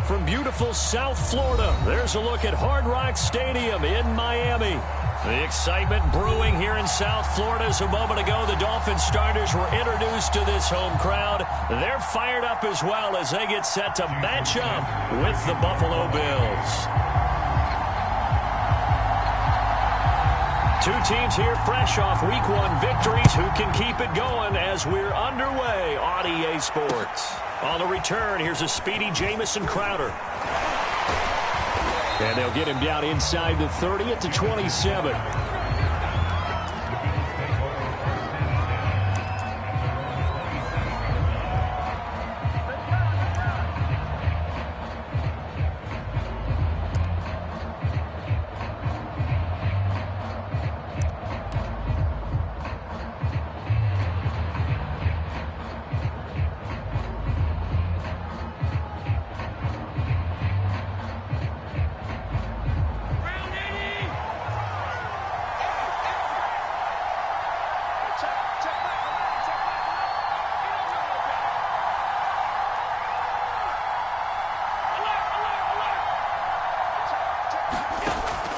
from beautiful South Florida, there's a look at Hard Rock Stadium in Miami. The excitement brewing here in South Florida as a moment ago the Dolphins starters were introduced to this home crowd. They're fired up as well as they get set to match up with the Buffalo Bills. Two teams here fresh off Week 1 victories who can keep it going as we're underway on EA Sports. On the return, here's a speedy Jamison Crowder. And they'll get him down inside the 30 at the 27.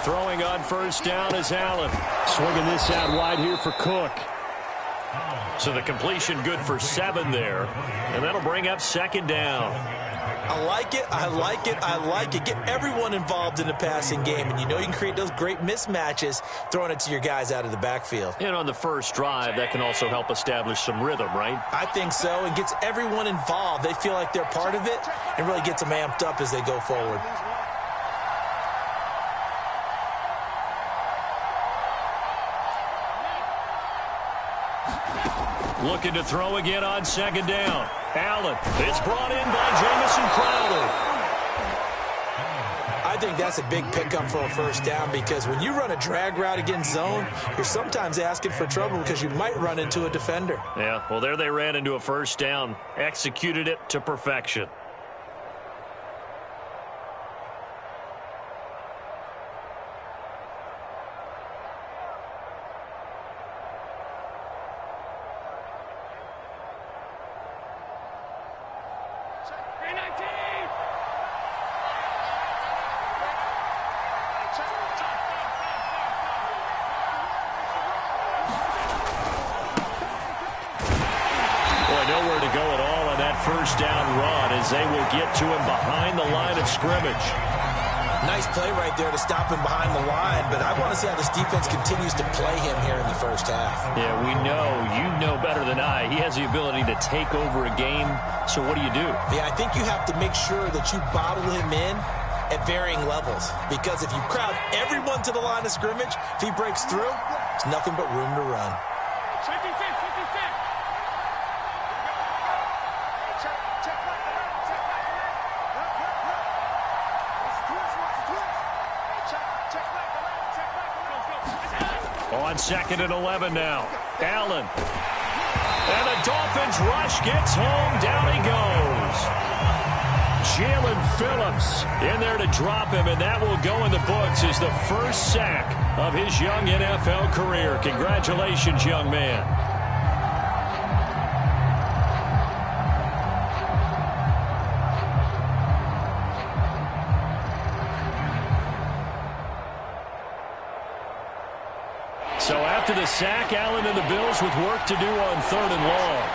Throwing on first down is Allen. Swinging this out wide here for Cook. So the completion good for 7 there. And that'll bring up second down. I like it, I like it, I like it. Get everyone involved in the passing game. And you know you can create those great mismatches throwing it to your guys out of the backfield. And on the first drive, that can also help establish some rhythm, right? I think so. And gets everyone involved. They feel like they're part of it and really gets them amped up as they go forward. Looking to throw again on second down. Allen. It's brought in by Jamison Crowder. I think that's a big pickup for a first down because when you run a drag route against zone, you're sometimes asking for trouble because you might run into a defender. Yeah, well, there they ran into a first down. Executed it to perfection. Nowhere to go at all on that first down run as they will get to him behind the line of scrimmage. Nice play right there to stop him behind the line, but I want to see how this defense continues to play him here in the first half. Yeah, we know, you know better than I, he has the ability to take over a game, so what do you do? Yeah, I think you have to make sure that you bottle him in at varying levels, because if you crowd everyone to the line of scrimmage, if he breaks through, there's nothing but room to run. On 2nd and 11 now. Allen. And the Dolphins rush gets home. Down he goes. Jalen Phillips in there to drop him, and that will go in the books as the first sack of his young NFL career. Congratulations, young man. So after the sack, Allen and the Bills with work to do on 3rd and long.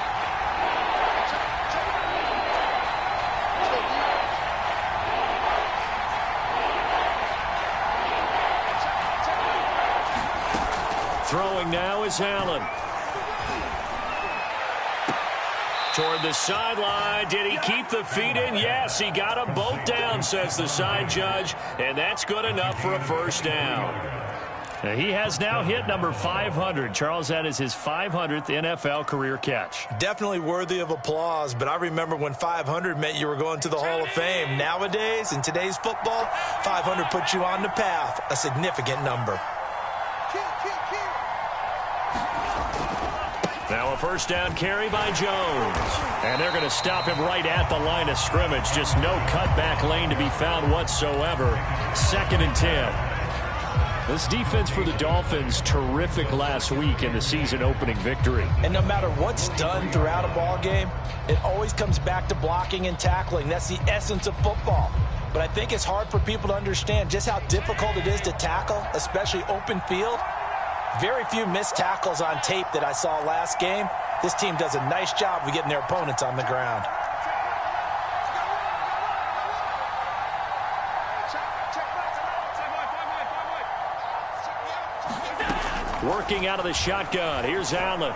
Throwing now is Allen. Toward the sideline. Did he keep the feet in? Yes, he got them both down, says the side judge. And that's good enough for a first down. He has now hit number 500. Charles, that is his 500th NFL career catch. Definitely worthy of applause, but I remember when 500 meant you were going to the Hall of Fame. Nowadays, in today's football, 500 puts you on the path, a significant number. Now a first down carry by Jones. And they're going to stop him right at the line of scrimmage. Just no cutback lane to be found whatsoever. 2nd and 10. This defense for the Dolphins, terrific last week in the season-opening victory. And no matter what's done throughout a ball game, it always comes back to blocking and tackling. That's the essence of football. But I think it's hard for people to understand just how difficult it is to tackle, especially open field. Very few missed tackles on tape that I saw last game. This team does a nice job of getting their opponents on the ground. Working out of the shotgun. Here's Allen.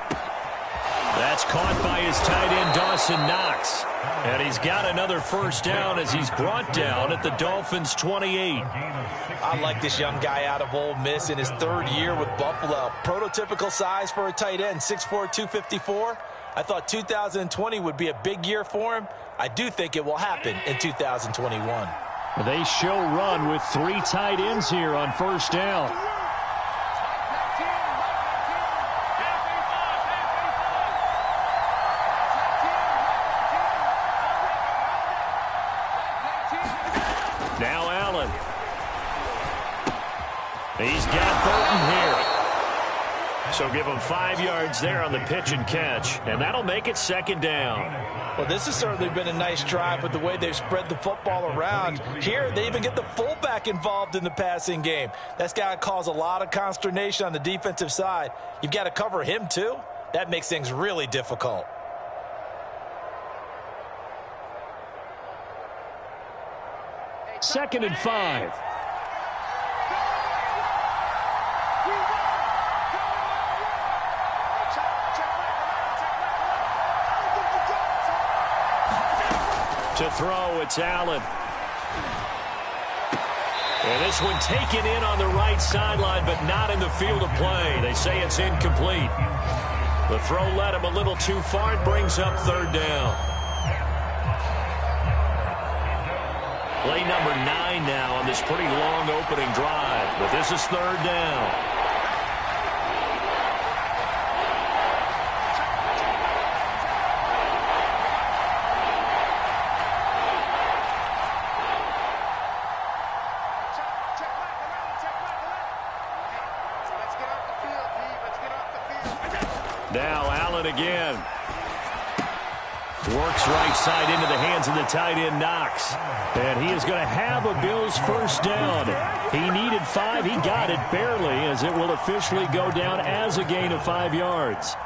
That's caught by his tight end, Dawson Knox. And he's got another first down as he's brought down at the Dolphins' 28. I like this young guy out of Ole Miss in his third year with Buffalo. Prototypical size for a tight end, 6'4", 254. I thought 2020 would be a big year for him. I do think it will happen in 2021. They show run with 3 tight ends here on first down. Now Allen. He's got Burton here. So give him 5 yards there on the pitch and catch, and that'll make it second down. Well, this has certainly been a nice drive with the way they've spread the football around. Here, they even get the fullback involved in the passing game. That's got to cause a lot of consternation on the defensive side. You've got to cover him, too. That makes things really difficult. Second and 5. To throw, it's Allen. And this one taken in on the right sideline, but not in the field of play. They say it's incomplete. The throw led him a little too far. It brings up third down. Play number 9 now on this pretty long opening drive. But this is third down. Now Allen again. Works right side into the hands of the tight end, Knox. And he is going to have a Bills first down. He needed 5. He got it barely, as it will officially go down as a gain of 5 yards.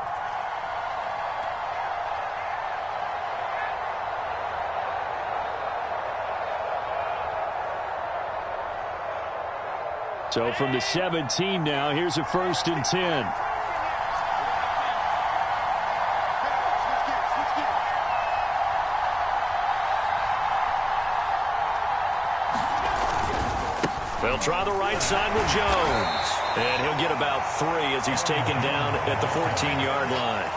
So from the 17 now, here's a first and 10. They'll try the right side with Jones. And he'll get about 3 as he's taken down at the 14-yard line.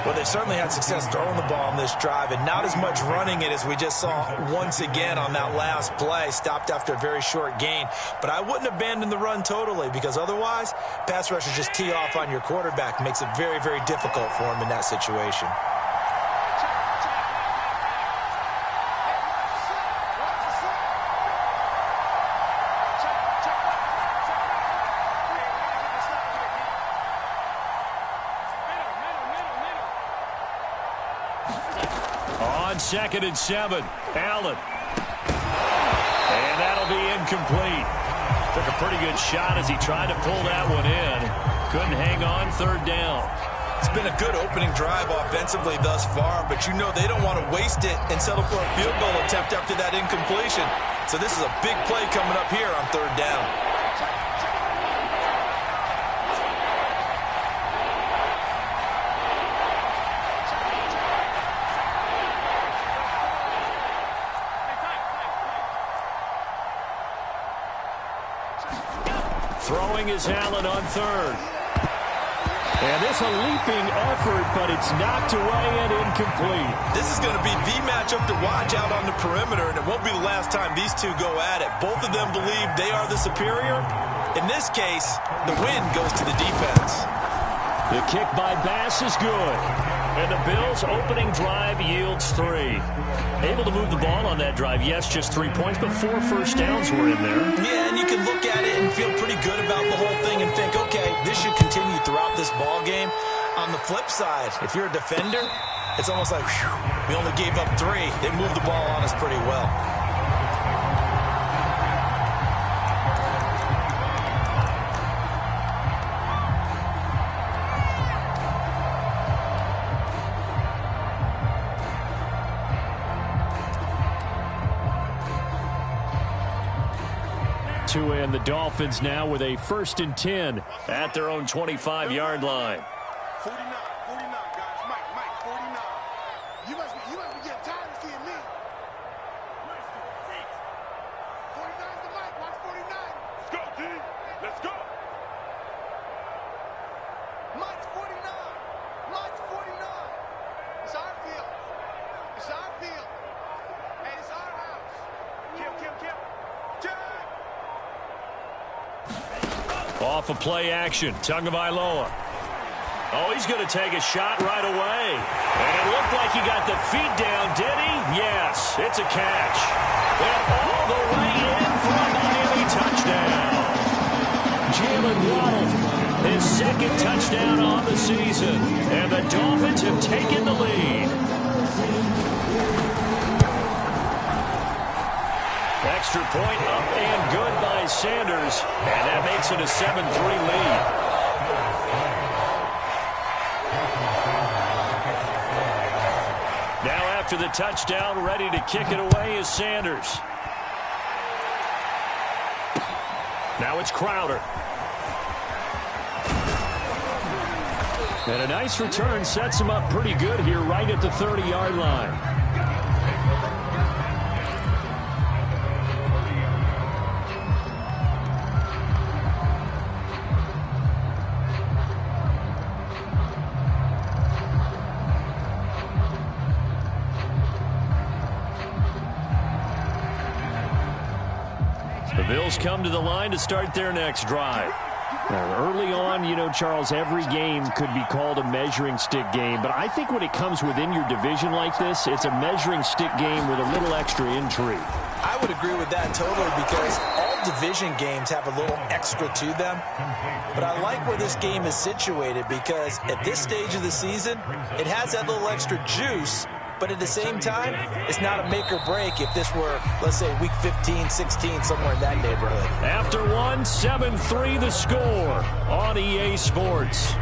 Well, they certainly had success throwing the ball on this drive, and not as much running it as we just saw once again on that last play. Stopped after a very short gain. But I wouldn't abandon the run totally, because otherwise, pass rushers just tee off on your quarterback. Makes it very, very difficult for him in that situation. Second and 7. Allen. And that'll be incomplete. Took a pretty good shot as he tried to pull that one in. Couldn't hang on. Third down. It's been a good opening drive offensively thus far, but you know they don't want to waste it and settle for a field goal attempt after that incompletion. So this is a big play coming up here on third down. Throwing is Allen on third. And this a leaping effort, but it's knocked away and incomplete. This is going to be the matchup to watch out on the perimeter, and it won't be the last time these two go at it. Both of them believe they are the superior. In this case, the win goes to the defense. The kick by Bass is good. And the Bills' opening drive yields 3. Able to move the ball on that drive. Yes, just 3 points, but 4 first downs were in there. Yeah, and you can look at it and feel pretty good about the whole thing and think, okay, this should continue throughout this ball game. On the flip side, if you're a defender, it's almost like, whew, we only gave up 3. They moved the ball on us pretty well. And the Dolphins now with a 1st and 10 at their own 25-yard line. 49, guys. Mike, 49. You must be getting tired of seeing me. 49's the Mike. Watch 49. Let's go, D. Let's go. Mike's 49. Mike's 49. It's our field. It's our field. Hey, it's our house. Kim. Off of play action, Tagovailoa. Oh, he's going to take a shot right away. And it looked like he got the feet down, did he? Yes, it's a catch. And all the way in for a Miami touchdown. Jalen Waddle, his 2nd touchdown on the season. And the Dolphins have taken the lead. Extra point up and good by Sanders. And that makes it a 7-3 lead. Now after the touchdown, ready to kick it away is Sanders. Now it's Crowder. And a nice return sets him up pretty good here right at the 30-yard line. The Bills come to the line to start their next drive. Early on, you know, Charles, every game could be called a measuring stick game. But I think when it comes within your division like this, it's a measuring stick game with a little extra intrigue. I would agree with that totally because all division games have a little extra to them. But I like where this game is situated because at this stage of the season, it has that little extra juice. But at the same time, it's not a make or break if this were, let's say, week 15, 16, somewhere in that neighborhood. After 7-3 the score on EA Sports.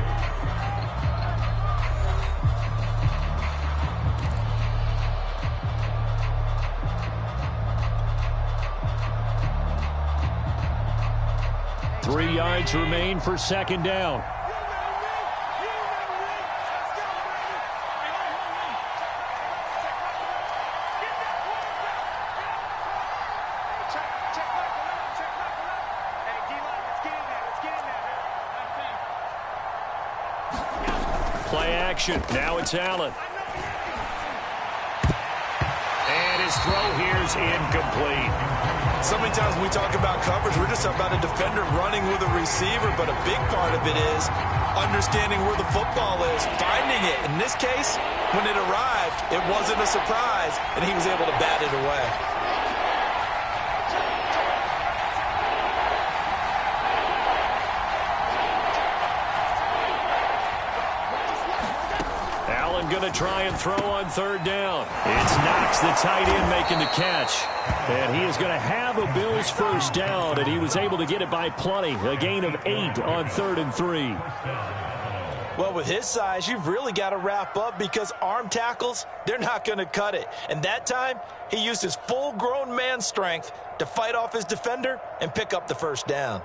Three yards remain for 2nd down. Play action. Now it's Allen. And his throw here is incomplete. So many times when we talk about coverage, we're just talking about a defender running with a receiver, but a big part of it is understanding where the football is, finding it. In this case, when it arrived, it wasn't a surprise, and he was able to bat it away. Going to try and throw on 3rd down. It's Knox, the tight end, making the catch. And he is going to have a Bills 1st down, and he was able to get it by plenty. A gain of 8 on 3rd and 3. Well, with his size, you've really got to wrap up because arm tackles, they're not going to cut it. And that time, he used his full-grown man strength to fight off his defender and pick up the 1st down.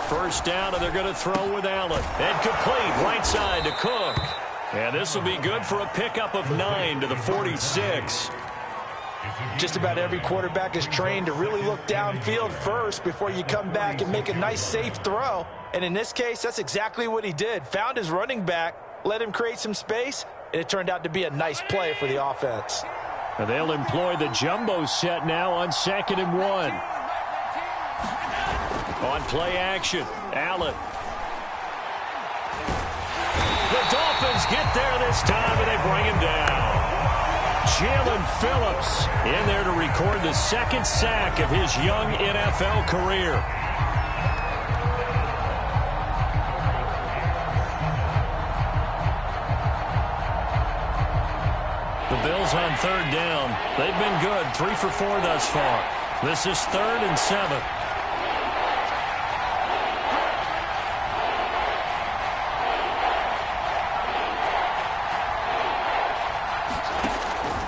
First down, and they're going to throw with Allen. And complete right side to Cook. And this will be good for a pickup of 9 to the 46. Just about every quarterback is trained to really look downfield first before you come back and make a nice, safe throw. And in this case, that's exactly what he did. Found his running back, let him create some space, and it turned out to be a nice play for the offense. And they'll employ the jumbo set now on 2nd and 1. On play action, Allen. The Dolphins get there this time, and they bring him down. Jalen Phillips in there to record the 2nd sack of his young NFL career. The Bills on 3rd down. They've been good, 3 for 4 thus far. This is 3rd and 7.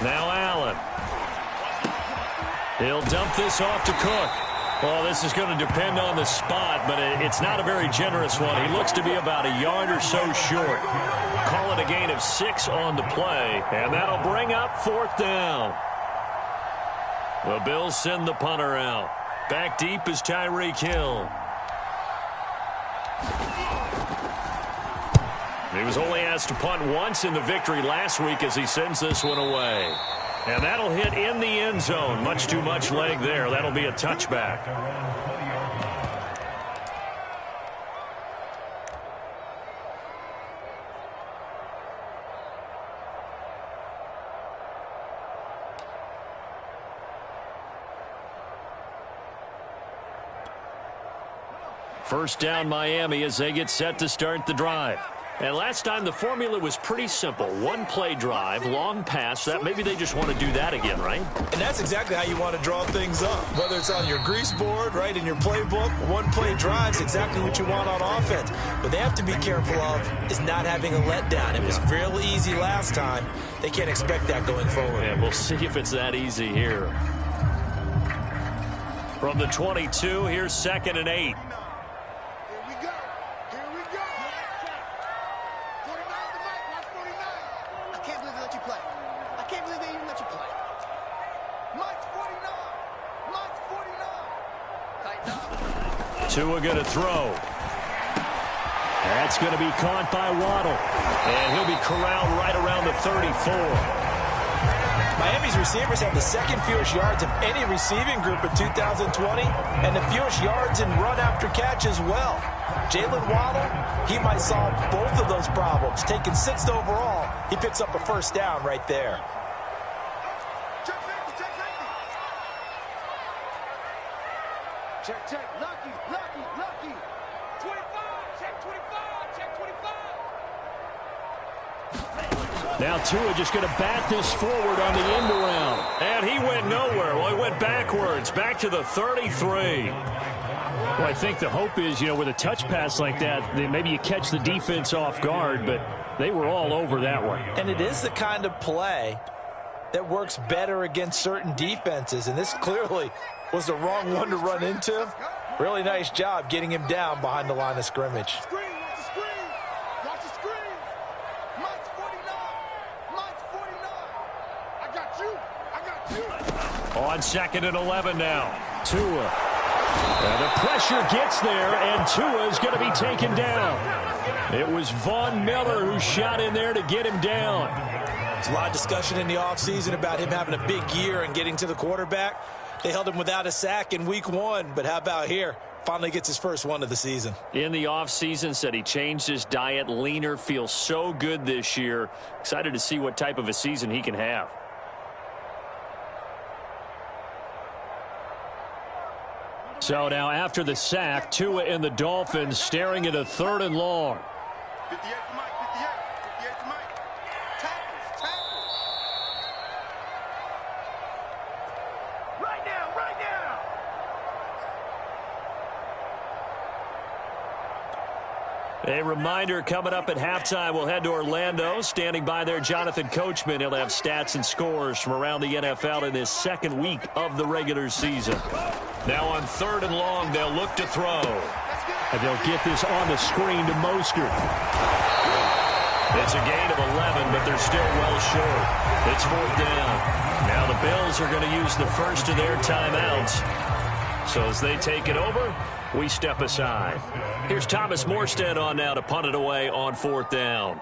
Now Allen. He'll dump this off to Cook. Well, this is going to depend on the spot, but it's not a very generous one. He looks to be about a yard or so short. Call it a gain of 6 on the play, and that'll bring up 4th down. The Bills send the punter out. Back deep is Tyreek Hill. He was only asked to punt once in the victory last week as he sends this one away. And that'll hit in the end zone. Much too much leg there. That'll be a touchback. First down Miami as they get set to start the drive. And last time the formula was pretty simple. One play drive, long pass. That maybe they just want to do that again, right? And that's exactly how you want to draw things up. Whether it's on your grease board, right, in your playbook, one play drive is exactly what you want on offense. What they have to be careful of is not having a letdown. It was real easy last time. They can't expect that going forward. Yeah, we'll see if it's that easy here. From the 22, here's 2nd and 8. Tua going to throw. That's going to be caught by Waddle. And he'll be corralled right around the 34. Miami's receivers have the 2nd fewest yards of any receiving group in 2020 and the fewest yards in run after catch as well. Jalen Waddle, he might solve both of those problems. Taking 6th overall, he picks up a 1st down right there. Check, lucky, 25, check 25, check 25. Now Tua just going to bat this forward on the end around. And he went nowhere. Well, he went backwards, back to the 33. Well, I think the hope is, with a touch pass like that, maybe you catch the defense off guard, but they were all over that one. And it is the kind of play that works better against certain defenses, and this clearly was the wrong one to run into. Really nice job getting him down behind the line of scrimmage. Screen, watch the screen. Mike's 49. I got you. On 2nd and 11 now. Tua. And the pressure gets there, and Tua is going to be taken down. It was Von Miller who shot in there to get him down. There's a lot of discussion in the offseason about him having a big year and getting to the quarterback. They held him without a sack in week 1, but how about here? Finally gets his first one of the season. In the offseason, said he changed his diet, leaner, feels so good this year. Excited to see what type of a season he can have. So now after the sack, Tua and the Dolphins staring at a 3rd and long. 58 for Mike, 58 for Mike. Tackles. Right now. A reminder coming up at halftime, we'll head to Orlando. Standing by there, Jonathan Coachman. He'll have stats and scores from around the NFL in this 2nd week of the regular season. Now on 3rd and long, they'll look to throw. And they'll get this on the screen to Mostert. It's a gain of 11, but they're still well short. It's 4th down. Now the Bills are going to use the first of their timeouts. So as they take it over, we step aside. Here's Thomas Morstead on now to punt it away on 4th down.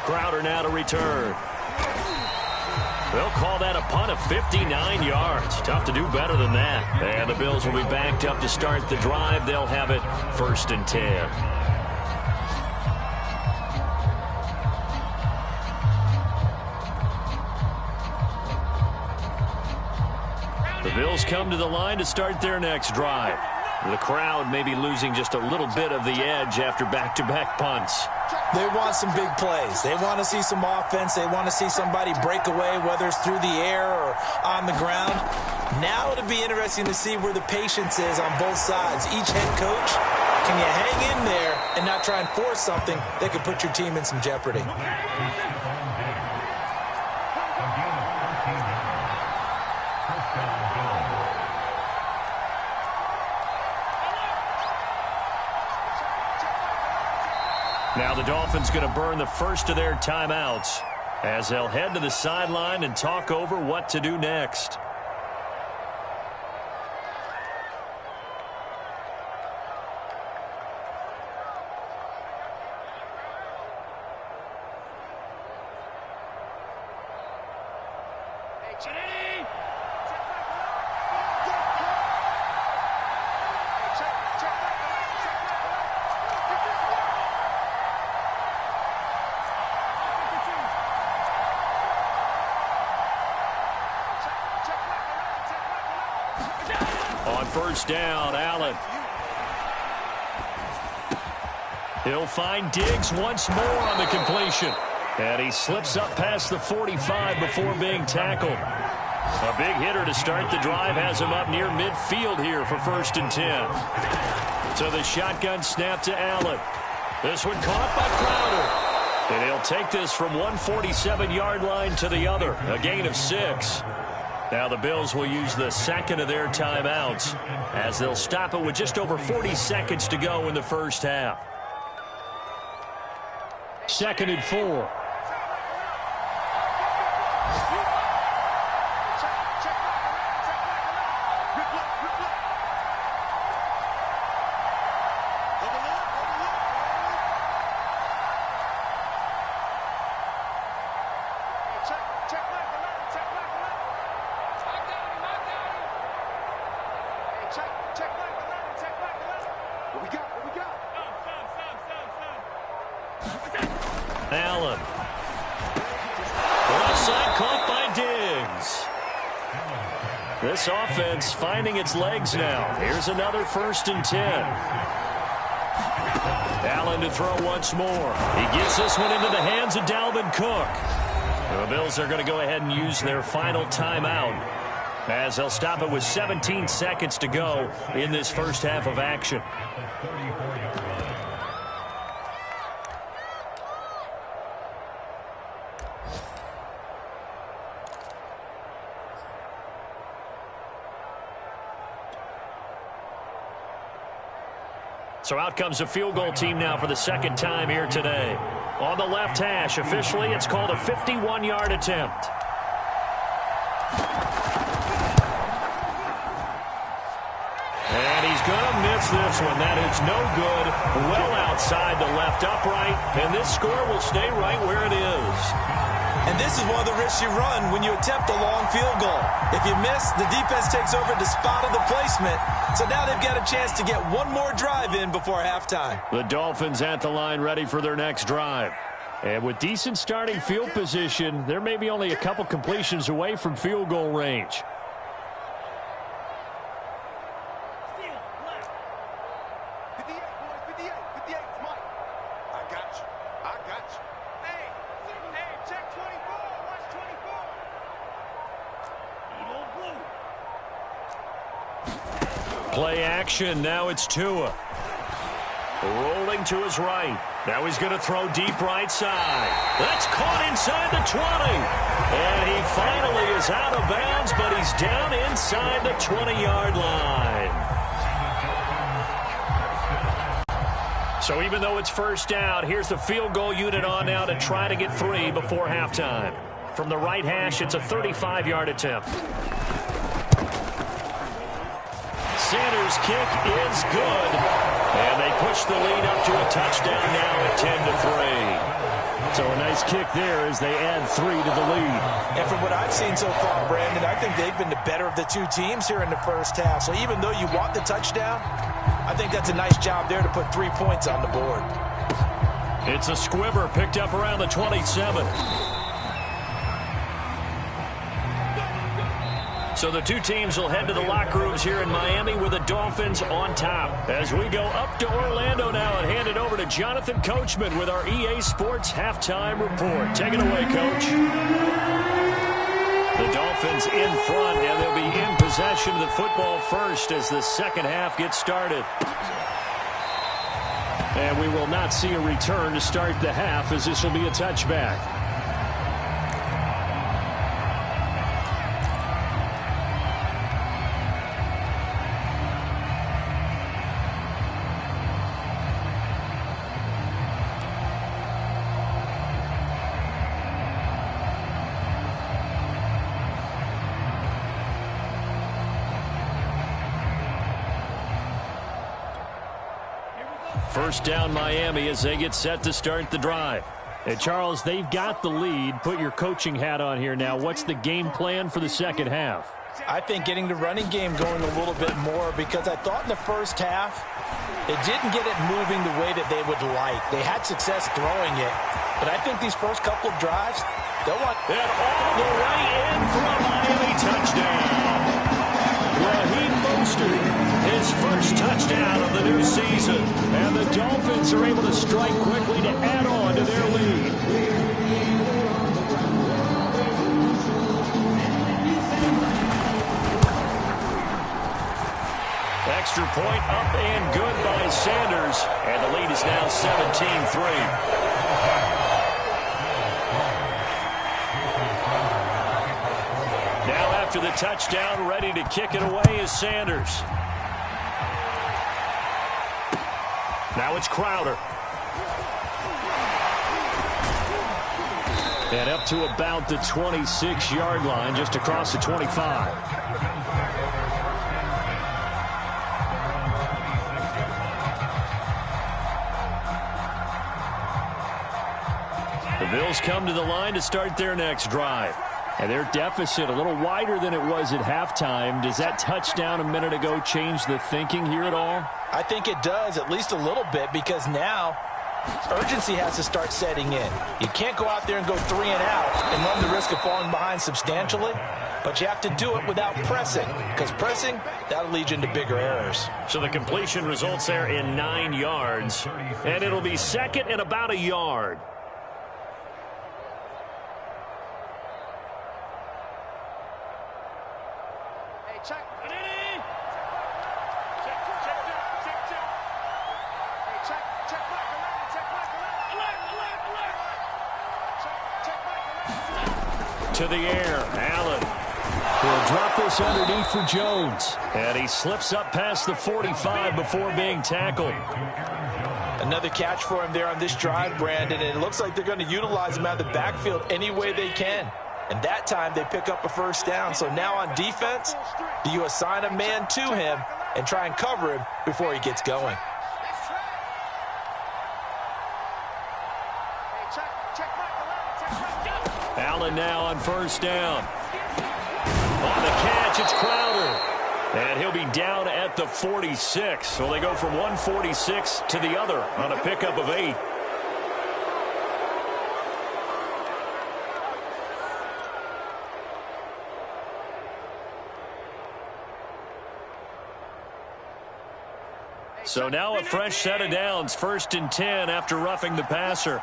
Crowder now to return. They'll call that a punt of 59 yards. Tough to do better than that. And the Bills will be backed up to start the drive. They'll have it 1st and 10. The Bills come to the line to start their next drive. The crowd may be losing just a little bit of the edge after back-to-back punts. They want some big plays. They want to see some offense. They want to see somebody break away, whether it's through the air or on the ground. Now it'll be interesting to see where the patience is on both sides. Each head coach, can you hang in there and not try and force something that could put your team in some jeopardy? Now the Dolphins going to burn the first of their timeouts as they'll head to the sideline and talk over what to do next. On first down, Allen. He'll find Diggs once more on the completion. And he slips up past the 45 before being tackled. A big hitter to start the drive has him up near midfield here for 1st and 10. So the shotgun snap to Allen. This one caught by Crowder. And he'll take this from 147-yard line to the other. A gain of 6. Now the Bills will use the second of their timeouts as they'll stop it with just over 40 seconds to go in the first half. 2nd and 4. Allen. Offside caught by Diggs. This offense finding its legs now. Here's another 1st and 10. Allen to throw once more. He gets this one into the hands of Dalvin Cook. The Bills are going to go ahead and use their final timeout as they'll stop it with 17 seconds to go in this first half of action. So out comes the field goal team now for the second time here today. On the left hash, officially, it's called a 51-yard attempt. And he's going to miss this one. That is no good. Well outside the left upright. And this score will stay right where it is. And this is one of the risks you run when you attempt a long field goal. If you miss, the defense takes over the spot of the placement. So now they've got a chance to get one more drive in before halftime. The Dolphins at the line ready for their next drive. And with decent starting field position, there may be only a couple completions away from field goal range. Play action. Now it's Tua. Rolling to his right. Now he's going to throw deep right side. That's caught inside the 20. And he finally is out of bounds, but he's down inside the 20-yard line. So even though it's first down, here's the field goal unit on now to try to get 3 before halftime. From the right hash, it's a 35-yard attempt. Sanders' kick is good. And they push the lead up to a touchdown now at 10-3. So a nice Nice kick there as they add 3 to the lead. And from what I've seen so far, Brandon, I think they've been the better of the two teams here in the first half. So even though you want the touchdown, I think that's a nice job there to put 3 points on the board. It's a squibber picked up around the 27. So the two teams will head to the locker rooms here in Miami with the Dolphins on top. As we go up to Orlando now and hand it over to Jonathan Coachman with our EA Sports Halftime Report. Take it away, Coach. The Dolphins in front, and they'll be in possession of the football first as the second half gets started. And we will not see a return to start the half as this will be a touchback. First down Miami as they get set to start the drive. And Charles, they've got the lead. Put your coaching hat on here now. What's the game plan for the second half? I think getting the running game going a little bit more, because I thought in the first half they didn't get it moving the way that they would like. They had success throwing it, but I think these first couple of drives, they'll want... And all the way in for a Miami touchdown. Raheem Mostert, his first touchdown of the new season. And the Dolphins are able to strike quickly to add on to their lead. Extra point up and good by Sanders. And the lead is now 17-3. After the touchdown, ready to kick it away is Sanders. Now it's Crowder. And up to about the 26-yard line, just across the 25. The Bills come to the line to start their next drive. And their deficit a little wider than it was at halftime. Does that touchdown a minute ago change the thinking here at all? I think it does, at least a little bit, because now urgency has to start setting in. You can't go out there and go 3 and out and run the risk of falling behind substantially, but you have to do it without pressing, because pressing, that'll lead you into bigger errors. So the completion results there in 9 yards, and it'll be second and about a yard. To the air, Allen will drop this underneath for Jones. And he slips up past the 45 before being tackled. Another catch for him there on this drive, Brandon, and it looks like they're going to utilize him out of the backfield any way they can. And that time they pick up a first down. So now on defense, do you assign a man to him and try and cover him before he gets going? Allen now on first down. On the catch, it's Crowder. And he'll be down at the 46. So they go from 146 to the other on a pickup of 8. So now a fresh set of downs, 1st and 10 after roughing the passer.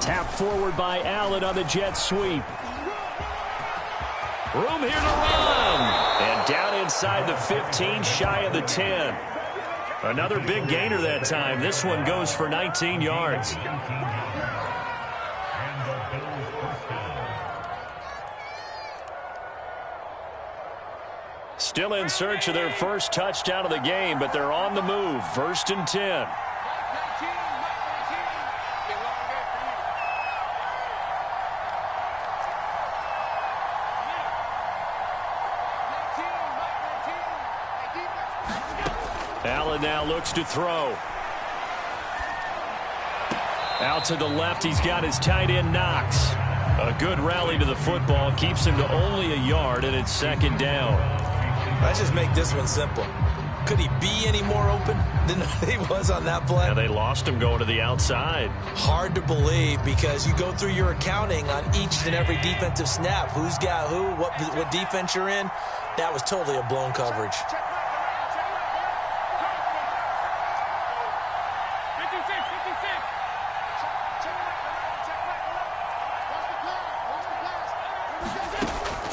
Tap forward by Allen on the jet sweep. Room here to run. And down inside the 15, shy of the 10. Another big gainer that time. This one goes for 19 yards. Still in search of their first touchdown of the game, but they're on the move. 1st and 10. Allen now looks to throw. Out to the left, he's got his tight end Knox. A good rally to the football, keeps him to only a yard, and it's second down. Let's just make this one simple. Could he be any more open than he was on that play? Yeah, they lost him going to the outside. Hard to believe because you go through your accounting on each and every defensive snap. Who's got who, what defense you're in. That was totally a blown coverage.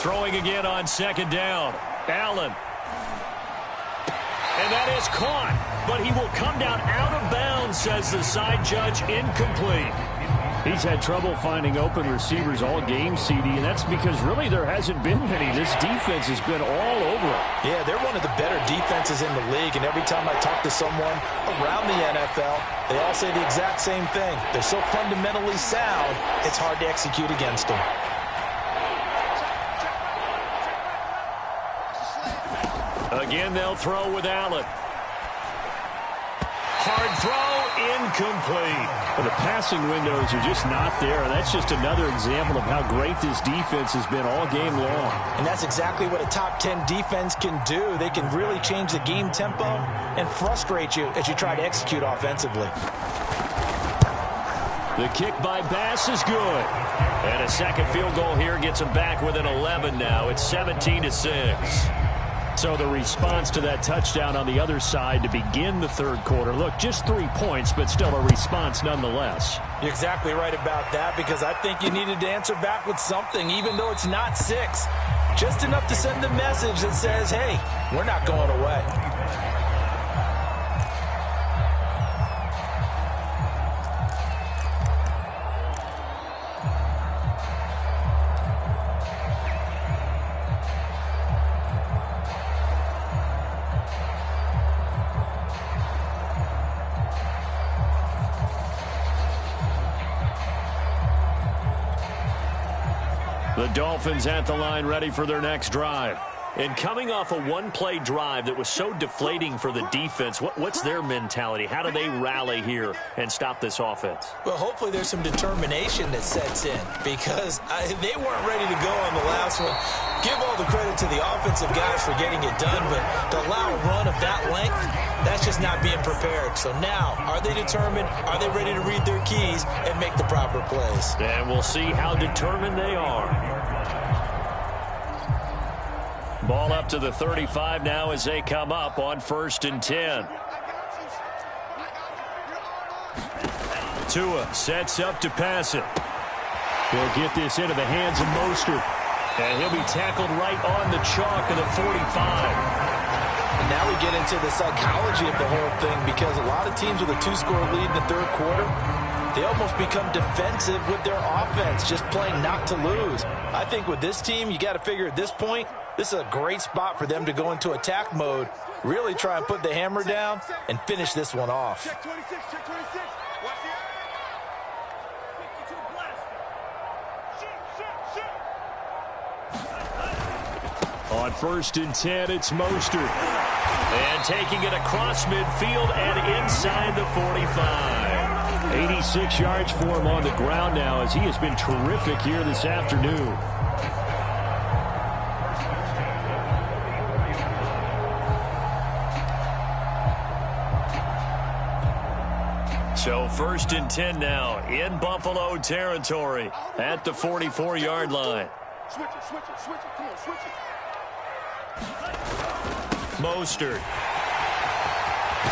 Throwing again on second down. Allen. And that is caught, but he will come down out of bounds, says the side judge, incomplete. He's had trouble finding open receivers all game, CD, and that's because really there hasn't been many. This defense has been all over him. Yeah, they're one of the better defenses in the league, and every time I talk to someone around the NFL, they all say the exact same thing. They're so fundamentally sound, it's hard to execute against them. Again, they'll throw with Allen. Hard throw, incomplete. But the passing windows are just not there. That's just another example of how great this defense has been all game long. And that's exactly what a top 10 defense can do. They can really change the game tempo and frustrate you as you try to execute offensively. The kick by Bass is good. And a second field goal here gets them back within 11 now. It's 17-6. So the response to that touchdown on the other side to begin the third quarter. Look, just 3 points, but still a response nonetheless. You're exactly right about that because I think you needed to answer back with something, even though it's not 6. Just enough to send a message that says, hey, we're not going away. The Dolphins at the line ready for their next drive. And coming off a one-play drive that was so deflating for the defense, what's their mentality? How do they rally here and stop this offense? Well, hopefully there's some determination that sets in because they weren't ready to go on the last one. Give all the credit to the offensive guys for getting it done, but to allow a run of that length, that's just not being prepared. So now, are they determined? Are they ready to read their keys and make the proper plays? And we'll see how determined they are. Ball up to the 35 now as they come up on 1st and 10. Tua sets up to pass it. He'll get this into the hands of Mostert. And he'll be tackled right on the chalk of the 45. And now we get into the psychology of the whole thing because a lot of teams with a 2-score lead in the third quarter, they almost become defensive with their offense, just playing not to lose. I think with this team, you got to figure at this point, this is a great spot for them to go into attack mode, really try and put the hammer down and finish this one off. Check 26, check 26. Watch the On 1st and 10, it's Mostert. And taking it across midfield and inside the 45. 86 yards for him on the ground now as he has been terrific here this afternoon. So 1st and 10 now in Buffalo territory at the 44-yard line. Switch it, switch it, switch it. Come on, switch it. Mostert.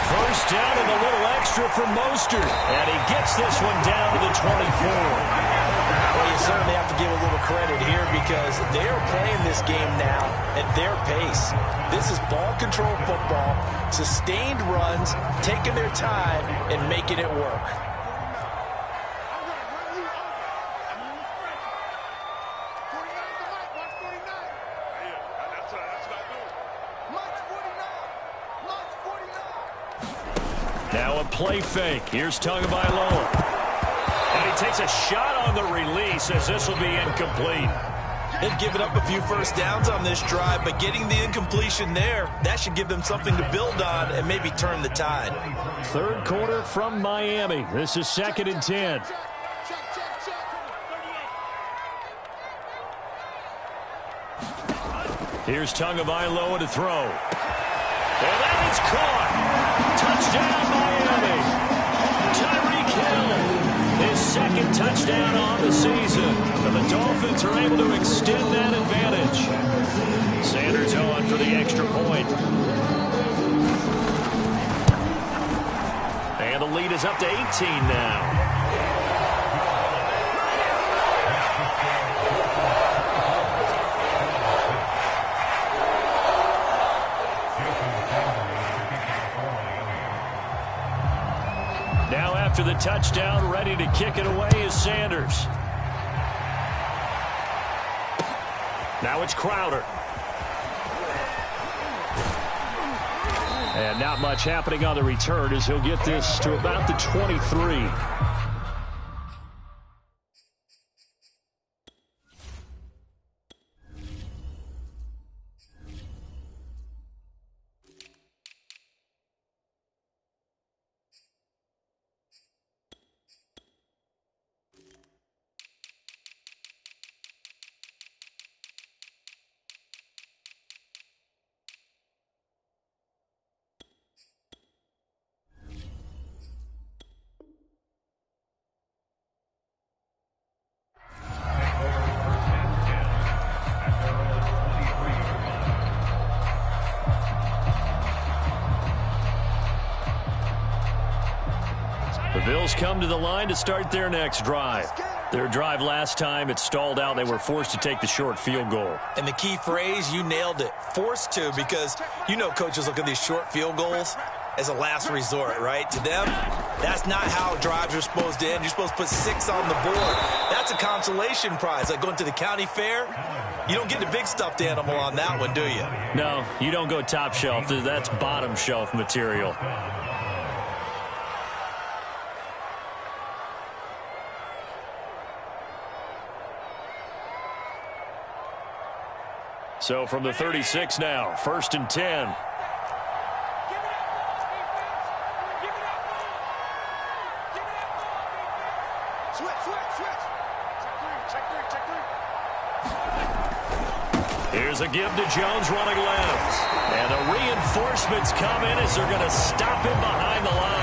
First down and a little extra for Mostert. And he gets this one down to the 24. Well, you certainly have to give a little credit here because they are playing this game now at their pace. This is ball control football, sustained runs, taking their time and making it work. Now a play fake. Here's Tagovailoa. And he takes a shot on the release as this will be incomplete. They've given up a few first downs on this drive, but getting the incompletion there, that should give them something to build on and maybe turn the tide. Third quarter from Miami. This is 2nd and 10. Here's Tagovailoa to throw. And that is caught. Touchdown, Miami. Tyreek Hill, his second touchdown on the season. And the Dolphins are able to extend that advantage. Sanders on for the extra point. And the lead is up to 18 now. Now after the touchdown, ready to kick it away is Sanders. Now it's Crowder. And not much happening on the return as he'll get this to about the 23. The Bills come to the line to start their next drive. Their drive last time, it stalled out. They were forced to take the short field goal. And the key phrase, you nailed it, forced to, because you know coaches look at these short field goals as a last resort, right? To them, that's not how drives are supposed to end. You're supposed to put 6 on the board. That's a consolation prize, like going to the county fair. You don't get the big stuffed animal on that one, do you? No, you don't go top shelf. That's bottom shelf material. So from the 36 now, 1st and 10. Here's a give to Jones running left. And the reinforcements come in as they're going to stop him behind the line.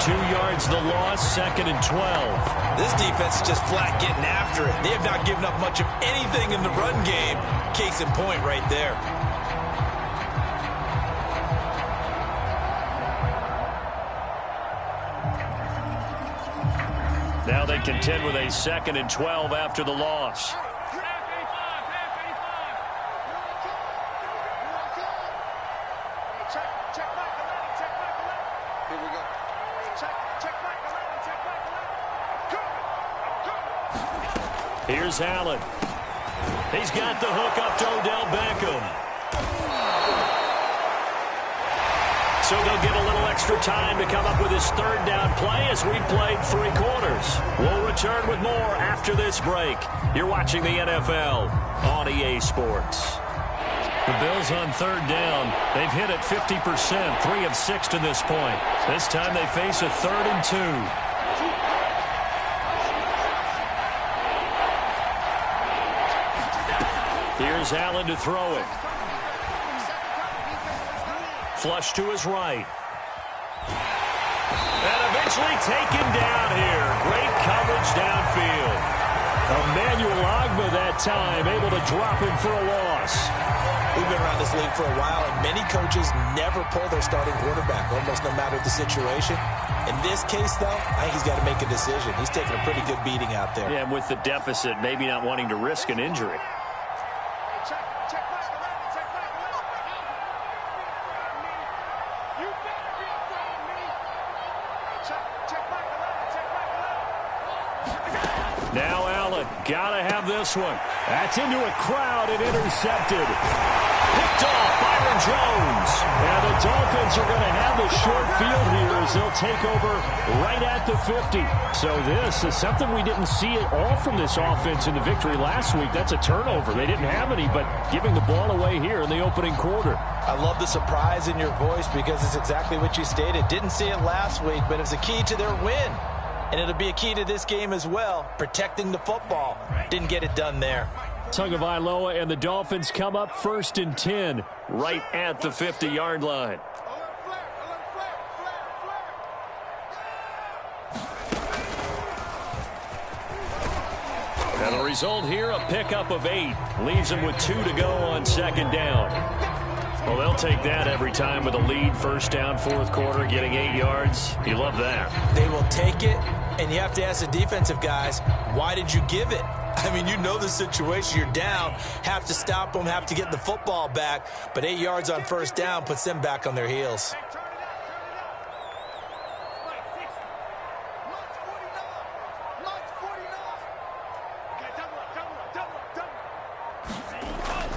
2 yards the loss, 2nd and 12. This defense is just flat getting after it. They have not given up much of anything in the run game. Case in point right there. Now they contend with a 2nd and 12 after the loss. Here's Allen. He's got the hook up to Odell Beckham. So they'll get a little extra time to come up with his 3rd down play as we played 3 quarters. We'll return with more after this break. You're watching the NFL on EA Sports. The Bills on 3rd down. They've hit it 50%, 3 of 6 to this point. This time they face a 3rd and 2. Here's Allen to throw it. Flush to his right. And eventually taken down here. Great coverage downfield. Emmanuel Ogbah that time able to drop him for a loss. We've been around this league for a while, and many coaches never pull their starting quarterback, almost no matter the situation. In this case, though, I think he's got to make a decision. He's taking a pretty good beating out there. Yeah, and with the deficit, maybe not wanting to risk an injury. Now Allen, gotta have this one. That's into a crowd and intercepted. Picked off Byron Jones. And the Dolphins are going to have the short field here as as they'll take over right at the 50. So this is something we didn't see at all from this offense in the victory last week. That's a turnover. They didn't have any, but giving the ball away here in the opening quarter. I love the surprise in your voice because it's exactly what you stated. Didn't see it last week, but it was a key to their win. And it'll be a key to this game as well, protecting the football. Didn't get it done there. Tagovailoa and the Dolphins come up 1st and 10 right at the 50-yard line. And the result here, a pickup of 8. Leaves them with 2 to go on 2nd down. Well, they'll take that every time with a lead. 1st down, 4th quarter, getting 8 yards. You love that. They will take it, and you have to ask the defensive guys, why did you give it? I mean, you know the situation. You're down, have to stop them, have to get the football back. But 8 yards on 1st down puts them back on their heels.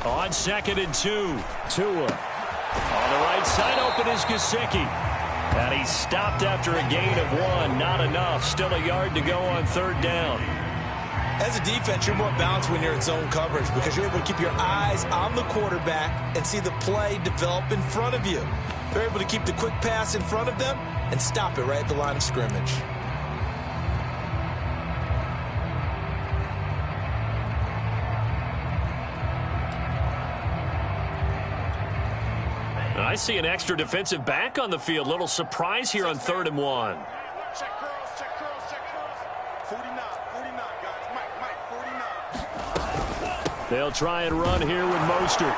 On 2nd and 2, Tua. On the right side open is Gesicki. And he's stopped after a gain of 1. Not enough. Still a yard to go on 3rd down. As a defense, you're more balanced when you're in zone coverage because you're able to keep your eyes on the quarterback and see the play develop in front of you. They're able to keep the quick pass in front of them and stop it right at the line of scrimmage. I see an extra defensive back on the field. Little surprise here on 3rd and 1. Check curls, check curls, check curls. 49, guys. Mike, 49. They'll try and run here with Mostert.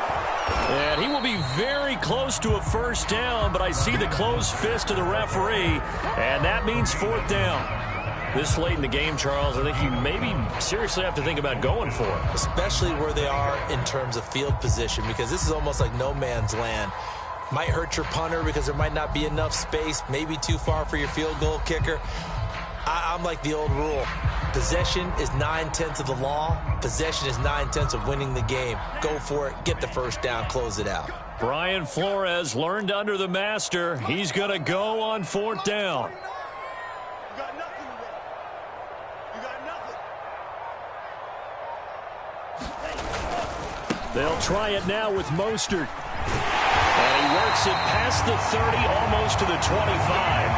And he will be very close to a 1st down, but I see the closed fist of the referee, and that means 4th down. This late in the game, Charles, I think you maybe seriously have to think about going for it. Especially where they are in terms of field position, because this is almost like no man's land. Might hurt your punter because there might not be enough space, maybe too far for your field goal kicker. I'm like the old rule. Possession is 9/10 of the law. Possession is 9/10 of winning the game. Go for it. Get the 1st down. Close it out. Brian Flores learned under the master. He's going to go on 4th down. You got nothing today. You got nothing. They'll try it now with Mostert. And he works it past the 30, almost to the 25.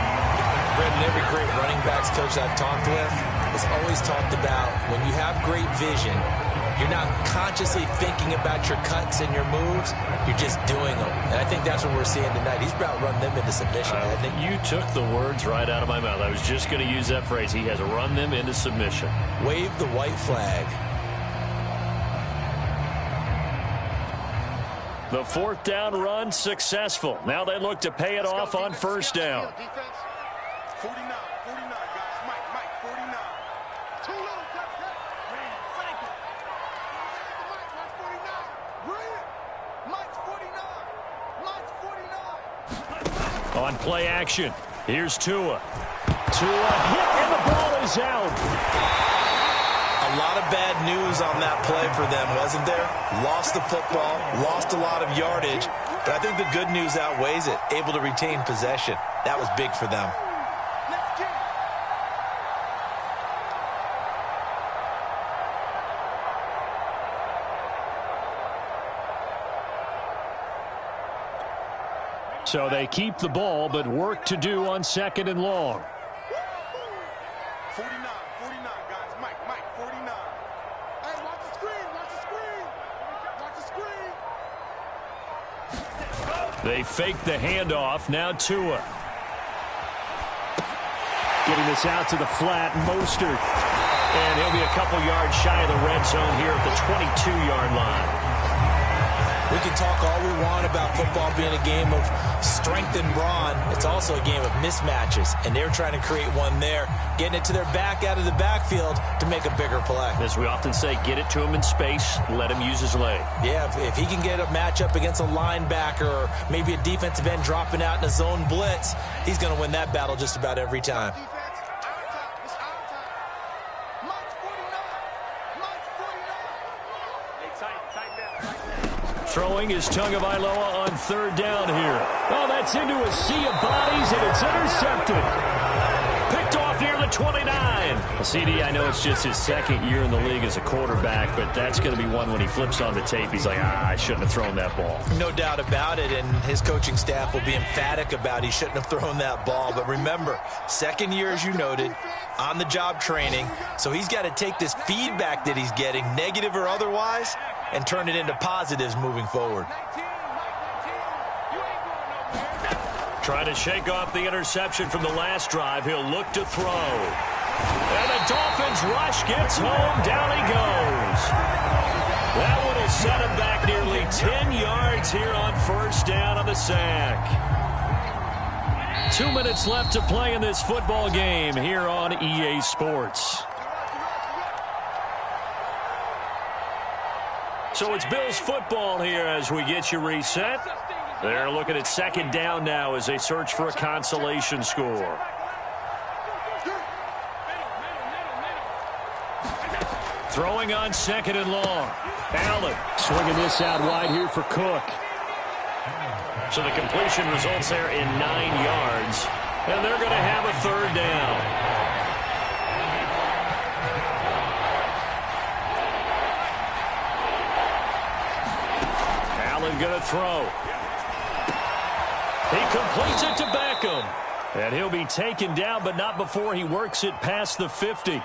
Brendan, every great running backs coach I've talked with has always talked about when you have great vision, you're not consciously thinking about your cuts and your moves, you're just doing them. And I think that's what we're seeing tonight. He's about run them into submission. You took the words right out of my mouth. I was just going to use that phrase. He has run them into submission. Wave the white flag. The 4th down run successful. Now they look to pay it off on 1st down. 49, guys. Mike, 49. Too little, man, cycle. Mike's 49. Brilliant. Mike's 49. On play action, here's Tua. Tua hit, and the ball is out. A lot of bad news on that play for them, wasn't there? Lost the football, lost a lot of yardage, but I think the good news outweighs it. Able to retain possession. That was big for them. So they keep the ball, but work to do on 2nd and long. 49, guys. Mike, 49. Hey, watch the screen, watch the screen. Watch the screen. They fake the handoff. Now Tua. Getting this out to the flat, Mostert. And he'll be a couple yards shy of the red zone here at the 22-yard line. We can talk all we want about football being a game of strength and brawn. It's also a game of mismatches, and they're trying to create one there, getting it to their back out of the backfield to make a bigger play. As we often say, get it to him in space, let him use his leg. Yeah, if he can get a matchup against a linebacker or maybe a defensive end dropping out in a zone blitz, he's going to win that battle just about every time. Throwing is Tagovailoa on third down here. Oh, that's into a sea of bodies, and it's intercepted. Picked off near the 29. CD, I know it's just his second year in the league as a quarterback, but that's going to be one when he flips on the tape. He's like, I shouldn't have thrown that ball. No doubt about it, and his coaching staff will be emphatic about he shouldn't have thrown that ball. But remember, second year, as you noted, on-the-job training, so he's got to take this feedback that he's getting, negative or otherwise, and turn it into positives moving forward. Trying to shake off the interception from the last drive. He'll look to throw. And the Dolphins rush gets home. Down he goes. That one will set him back nearly 10 yards here on first down on the sack. 2 minutes left to play in this football game here on EA Sports. So it's Bills football here as we get you reset. They're looking at second down now as they search for a consolation score. Throwing on second and long. Allen swinging this out wide here for Cook. So the completion results there in 9 yards. And they're going to have a third down. Allen going to throw. He completes it to Beckham. And he'll be taken down, but not before he works it past the 50.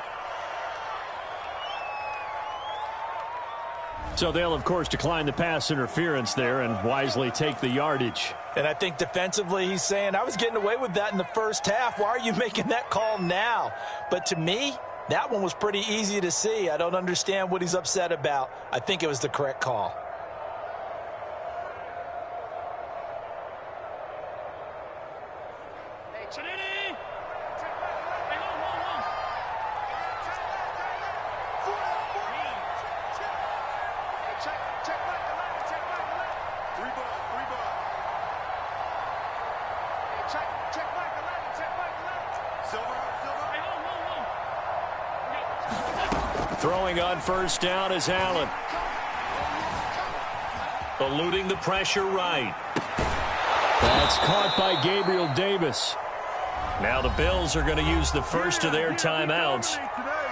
So they'll, of course, decline the pass interference there and wisely take the yardage. And I think defensively he's saying, I was getting away with that in the first half. Why are you making that call now? But to me, that one was pretty easy to see. I don't understand what he's upset about. I think it was the correct call. Throwing on first down is Allen. Eluding the pressure right. That's caught by Gabriel Davis. Now the Bills are going to use the first of their timeouts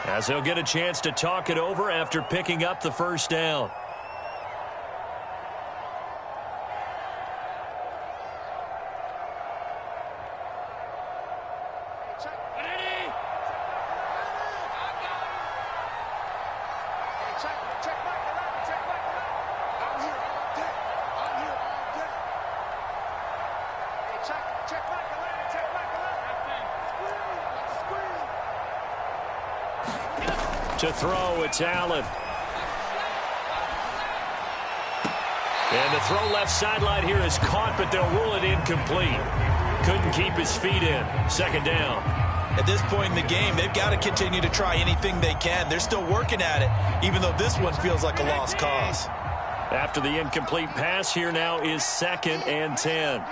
as they'll get a chance to talk it over after picking up the first down. To throw, it's Allen. And the throw left sideline here is caught, but they'll rule it incomplete. Couldn't keep his feet in. Second down. At this point in the game, they've got to continue to try anything they can. They're still working at it, even though this one feels like a lost cause. After the incomplete pass, here now is 2nd and 10.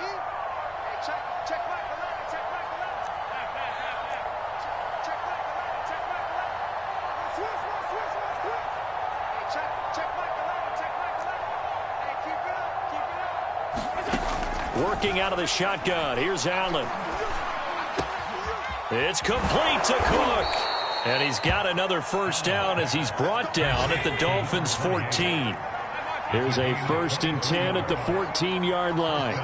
Working out of the shotgun. Here's Allen. It's complete to Cook. And he's got another first down as he's brought down at the Dolphins' 14. Here's a 1st and 10 at the 14-yard line.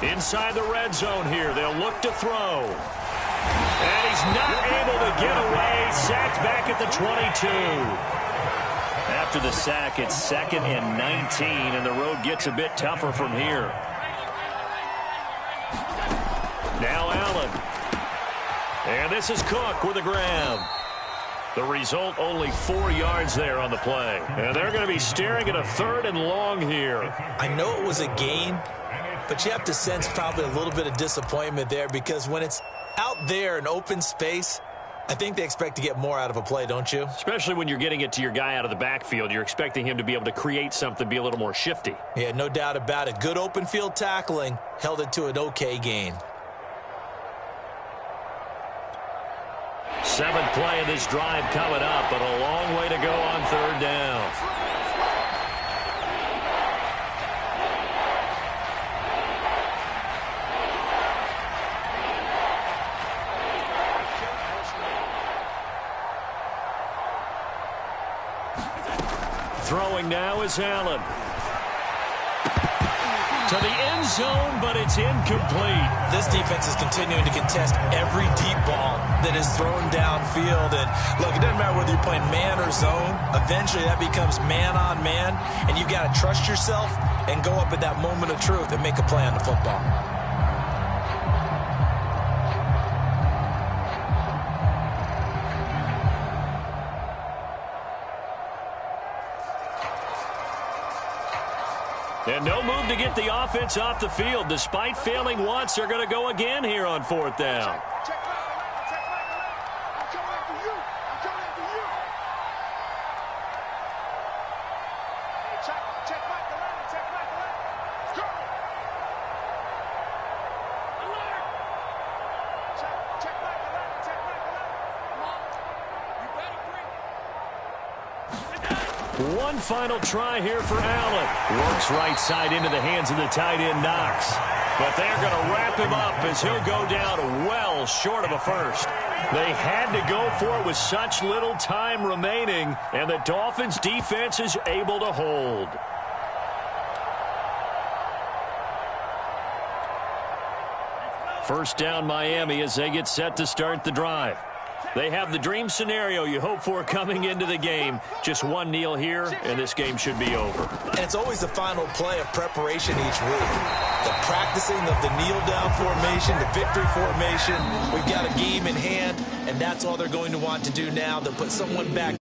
Inside the red zone here. They'll look to throw. And he's not able to get away. Sacked back at the 22. After the sack, it's 2nd and 19, and the road gets a bit tougher from here. Now Allen. And this is Cook with a grab. The result, only 4 yards there on the play. And they're going to be staring at a 3rd and long here. I know it was a gain, but you have to sense probably a little bit of disappointment there because when it's out there in open space, I think they expect to get more out of a play, don't you? Especially when you're getting it to your guy out of the backfield. You're expecting him to be able to create something, be a little more shifty. Yeah, no doubt about it. Good open field tackling held it to an okay gain. Seventh play of this drive coming up, but a long way to go on third down. Throwing now is Allen. To the end zone, but it's incomplete. This defense is continuing to contest every deep ball that is thrown downfield. And look, it doesn't matter whether you're playing man or zone. Eventually, that becomes man on man. And you've got to trust yourself and go up at that moment of truth and make a play on the football. And no move to get the offense off the field. Despite failing once, they're going to go again here on fourth down. Check back, I'm coming after you. I'm coming after you. Hey, check back the line. Check back the line. Go. Alert. Check back the line. Check back the line. Come on. You better bring it. One final try here for Allen. Works right side into the hands of the tight end Knox. But they're going to wrap him up as he'll go down well short of a first. They had to go for it with such little time remaining, and the Dolphins' defense is able to hold. First down Miami as they get set to start the drive. They have the dream scenario you hope for coming into the game. Just one kneel here, and this game should be over. And it's always the final play of preparation each week. The practicing of the kneel-down formation, the victory formation. We've got a game in hand, and that's all they're going to want to do now. They'll put someone back